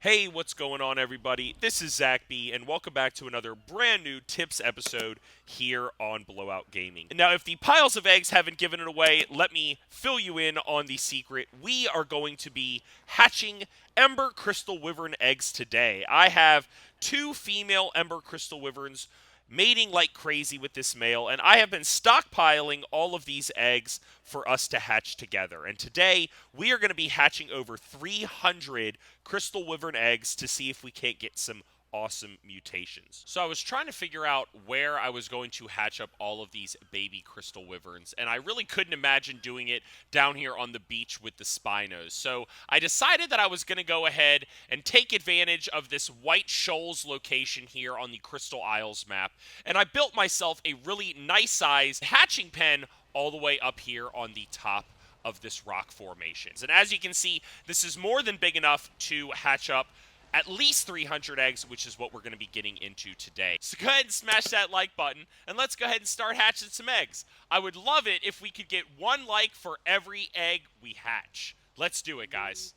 Hey, what's going on, everybody? This is Zach B, and welcome back to another brand new tips episode here on Blowout Gaming. Now, if the piles of eggs haven't given it away, let me fill you in on the secret. We are going to be hatching Ember Crystal Wyvern Eggs today. I have two female Ember Crystal Wyverns mating like crazy with this male, and I have been stockpiling all of these eggs for us to hatch together. And today, we are going to be hatching over 300 crystal wyvern eggs to see if we can't get some awesome mutations. So I was trying to figure out where I was going to hatch up all of these baby crystal wyverns, and I really couldn't imagine doing it down here on the beach with the Spinos. So I decided that I was going to go ahead and take advantage of this White Shoals location here on the Crystal Isles map, and I built myself a really nice size hatching pen all the way up here on the top of this rock formation. And as you can see, this is more than big enough to hatch up at least 300 eggs, which is what we're going to be getting into today. So go ahead and smash that like button, and let's go ahead and start hatching some eggs. I would love it if we could get one like for every egg we hatch. Let's do it, guys.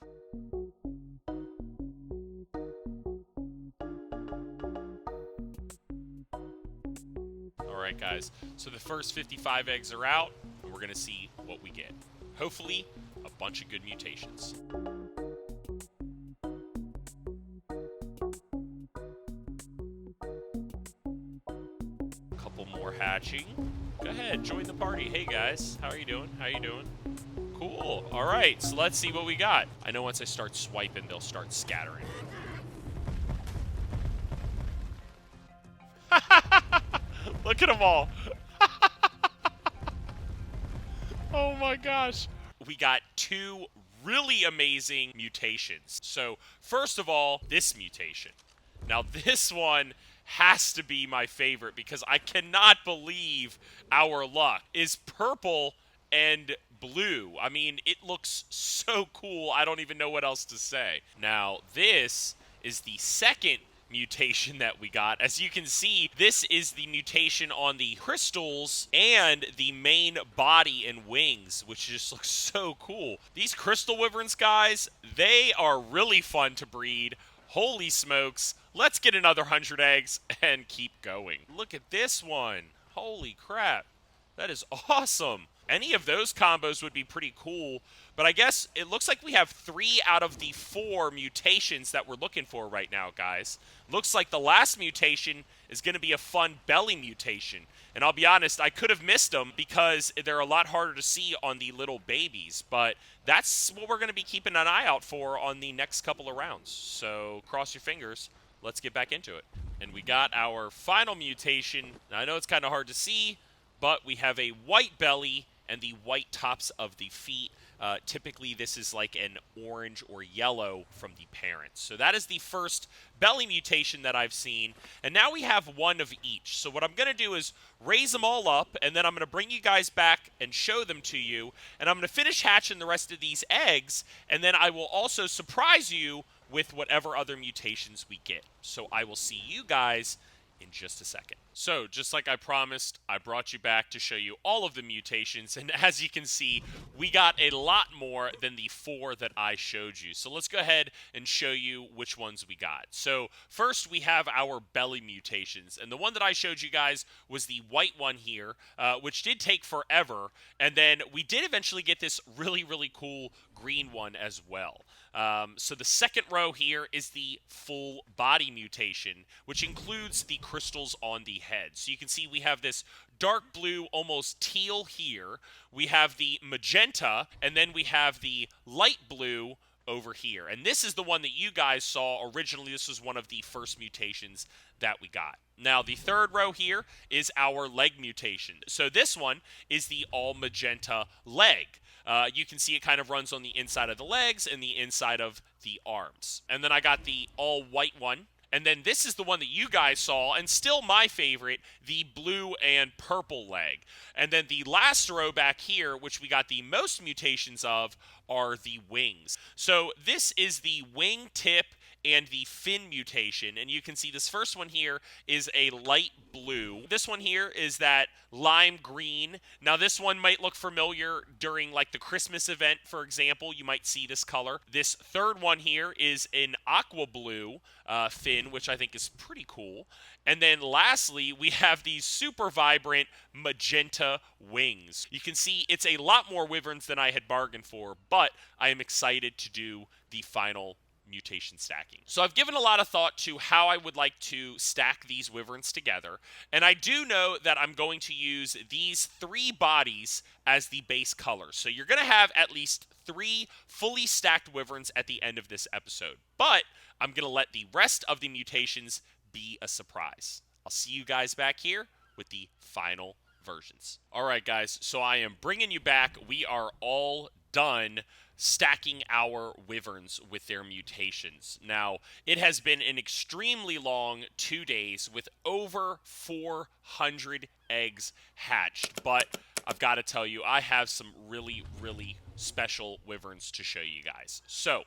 Alright, guys, so the first 55 eggs are out, and we're going to see what we get. Hopefully, a bunch of good mutations. Couple more hatching. Go ahead, join the party. Hey guys, how are you doing? How you doing? Cool. All right, so let's see what we got. I know once I start swiping, they'll start scattering. Look at them all. Oh my gosh. We got two really amazing mutations. So first of all, this mutation. Now this one has to be my favorite because I cannot believe our luck is purple and blue. I mean, it looks so cool. I don't even know what else to say. Now, this is the second mutation that we got. As you can see, this is the mutation on the crystals and the main body and wings, which just looks so cool. These crystal wyverns, guys, they are really fun to breed. Holy smokes. Let's get another 100 eggs and keep going. Look at this one. Holy crap. That is awesome. Any of those combos would be pretty cool, but I guess it looks like we have 3 out of the 4 mutations that we're looking for right now, guys. Looks like the last mutation is going to be a fun belly mutation. And I'll be honest, I could have missed them because they're a lot harder to see on the little babies, but that's what we're going to be keeping an eye out for on the next couple of rounds. So cross your fingers. Let's get back into it. And we got our final mutation. Now, I know it's kind of hard to see, but we have a white belly and the white tops of the feet. Typically, this is like an orange or yellow from the parents. So that is the first belly mutation that I've seen. And now we have one of each. So what I'm going to do is raise them all up, and then I'm going to bring you guys back and show them to you. And I'm going to finish hatching the rest of these eggs, and then I will also surprise you with whatever other mutations we get. So I will see you guys in just a second. So, just like I promised, I brought you back to show you all of the mutations, and as you can see, we got a lot more than the 4 that I showed you. So let's go ahead and show you which ones we got. So, first we have our belly mutations, and the one that I showed you guys was the white one here, which did take forever, and then we did eventually get this really, really cool green one as well. So the second row here is the full body mutation, which includes the crystals on the head. So you can see we have this dark blue, almost teal here. We have the magenta, and then we have the light blue over here. And this is the one that you guys saw originally. This was one of the first mutations that we got. Now, the third row here is our leg mutation. So this one is the all magenta leg. You can see it kind of runs on the inside of the legs and the inside of the arms. And then I got the all white one. And then this is the one that you guys saw, and still my favorite, the blue and purple leg. And then the last row back here, which we got the most mutations of, are the wings. So this is the wing tip and the fin mutation. And you can see this first one here is a light blue. This one here is that lime green. Now this one might look familiar during like the Christmas event, for example. You might see this color. This third one here is an aqua blue fin, which I think is pretty cool. And then lastly, we have these super vibrant magenta wings. You can see it's a lot more wyverns than I had bargained for, but I am excited to do the final mutation stacking. So I've given a lot of thought to how I would like to stack these wyverns together, and I do know that I'm going to use these 3 bodies as the base colors. So you're going to have at least 3 fully stacked wyverns at the end of this episode, but I'm going to let the rest of the mutations be a surprise. I'll see you guys back here with the final versions. All right, guys, so I am bringing you back. We are all done stacking our wyverns with their mutations. Now, it has been an extremely long 2 days with over 400 eggs hatched, but I've got to tell you, I have some really, really special wyverns to show you guys. So,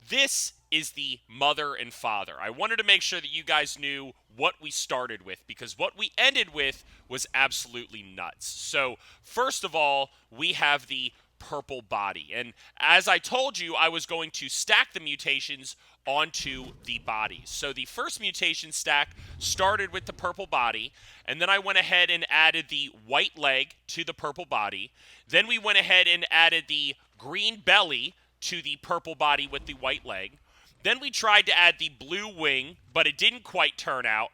this is the mother and father. I wanted to make sure that you guys knew what we started with, because what we ended with was absolutely nuts. So, first of all, we have the purple body. And as I told you, I was going to stack the mutations onto the bodies. So the first mutation stack started with the purple body, and then I went ahead and added the white leg to the purple body. Then we went ahead and added the green belly to the purple body with the white leg. Then we tried to add the blue wing, but it didn't quite turn out.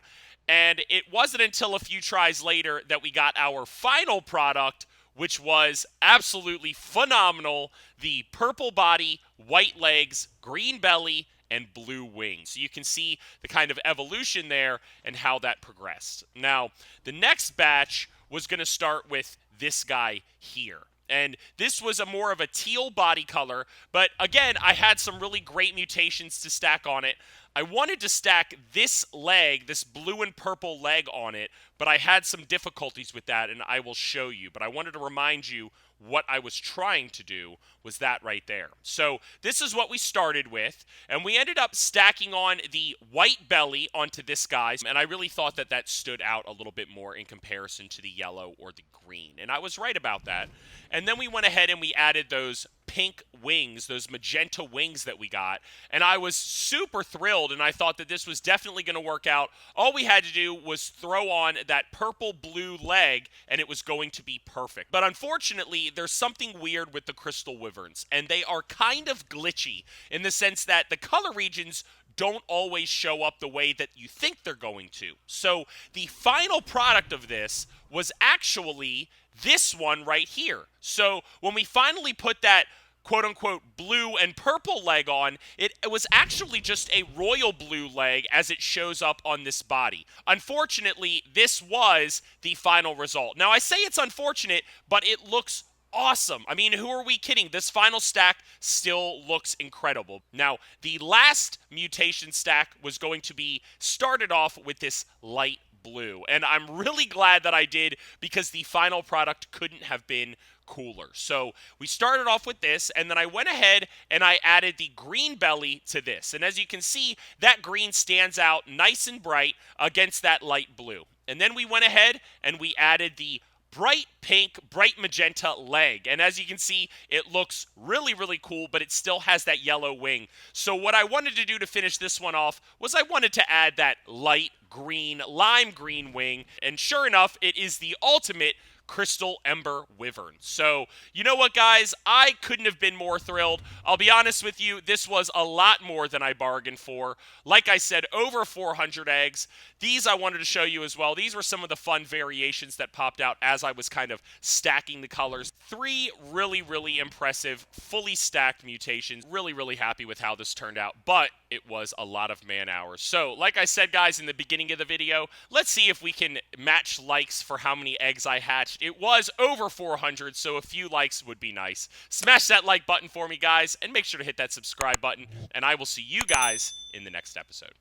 And it wasn't until a few tries later that we got our final product, which was absolutely phenomenal. The purple body, white legs, green belly, and blue wings. So you can see the kind of evolution there and how that progressed. Now, the next batch was going to start with this guy here. And this was more of a teal body color, but again, I had some really great mutations to stack on it. I wanted to stack this leg, this blue and purple leg on it, but I had some difficulties with that, and I will show you. But I wanted to remind you what I was trying to do was that right there. So this is what we started with, and we ended up stacking on the white belly onto this guy, and I really thought that that stood out a little bit more in comparison to the yellow or the green, and I was right about that. And then we went ahead and we added those pink wings, those magenta wings that we got, and I was super thrilled, and I thought that this was definitely going to work out. All we had to do was throw on that purple blue leg, and it was going to be perfect. But unfortunately, there's something weird with the crystal wyverns, and they are kind of glitchy in the sense that the color regions don't always show up the way that you think they're going to. So the final product of this was actually this one right here. So when we finally put that quote-unquote blue and purple leg on, it was actually just a royal blue leg as it shows up on this body. Unfortunately, this was the final result. Now, I say it's unfortunate, but it looks awesome. I mean, who are we kidding? This final stack still looks incredible. Now, the last mutation stack was going to be started off with this light blue, and I'm really glad that I did, because the final product couldn't have been cooler. So we started off with this, and then I went ahead and I added the green belly to this, and as you can see, that green stands out nice and bright against that light blue. And then we went ahead and we added the bright pink, bright magenta leg. And as you can see, it looks really, really cool, but it still has that yellow wing. So what I wanted to do to finish this one off was I wanted to add that light green, lime green wing. And sure enough, it is the ultimate Crystal Ember Wyvern. So, you know what, guys? I couldn't have been more thrilled. I'll be honest with you, this was a lot more than I bargained for. Like I said, over 400 eggs. These I wanted to show you as well. These were some of the fun variations that popped out as I was kind of stacking the colors. 3 really, really impressive, fully stacked mutations. Really, really happy with how this turned out, but it was a lot of man hours. So, like I said, guys, in the beginning of the video, let's see if we can match likes for how many eggs I hatched. It was over 400, so a few likes would be nice. Smash that like button for me, guys, and make sure to hit that subscribe button, and I will see you guys in the next episode.